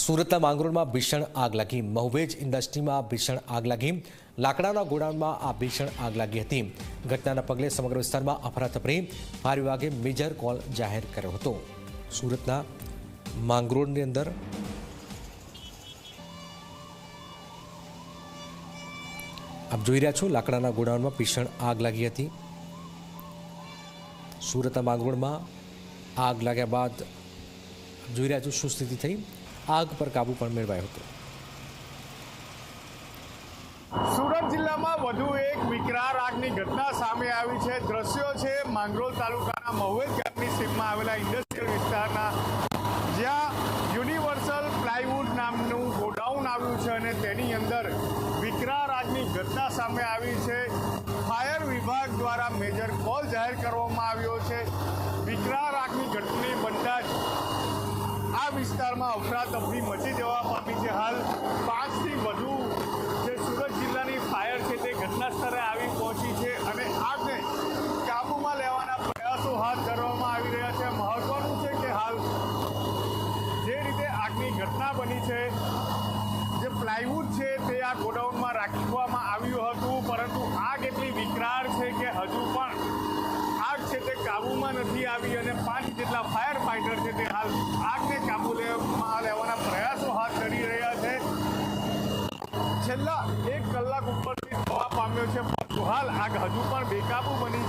સુરતના માંગરોળમાં ભીષણ આગ લાગી। મહુવેજ ઇન્ડસ્ટ્રીમાં ભીષણ આગ લાગી। લાકડાના ગોડાઉનમાં આ ભીષણ આગ લાગી હતી। ઘટનાના પગલે સમગ્ર વિસ્તારમાં અફરાતફરી। ફાયર વિભાગે મેજર કોલ જાહેર કર્યો હતો। સુરતના માંગરોળની અંદર આપ જોઈ રહ્યા છો, લાકડાના ગોડાઉનમાં ભીષણ આગ લાગી હતી। સુરતના માંગરોળમાં આગ લાગ્યા બાદ જોઈ રહ્યા છો શું સ્થિતિ થઈ। आग पर काबू पण मेळवायो हतो। सूरत जिल्ला में વધુ एक विकराल आगनी घटना सामे आई है। दृश्यों है માંગરોળ तालुकाना महुवेज गामनी सीममां आवेला इंडस्ट्रियल विस्तारना, ज्यां यूनिवर्सल प्लायवुड नामनुं गोडाउन आव्युं छे अने तेनी अंदर विकराल आगनी घटना सामे आई है। फायर विभाग द्वारा मेजर कॉल जाहिर करवामां आव्यो छे। विकराल आगनी घटना बनता आ विस्तार में अफरातफरी मची जवा पामी है। हाल 5 થી વધુ જે सूरत जिल्ला की फायर है ते घटना स्थले आवी पहुंची है और आग ने काबू में लेवाना प्रयासों हाथ धरवामां आवी रह्या छे। महत्वनुं छे कि हाल जे रीते आगनी घटना बनी है, जे प्लायवुड है ते आ गोडाउन में राखवामां आव्युं हतुं, परंतु आग एटली विकराल है कि हजू पण आग है ते काबू में नहीं आई और 5 जेटला फायर फाइटर है ते हाल आग ने काबू लेवाना प्रयासों हाथ धरी रह्या छे। छेल्ला 1 कलाक उपरथी थवा पाम्यो छे, परंतु हाल आग हजू पण बेकाबू बनी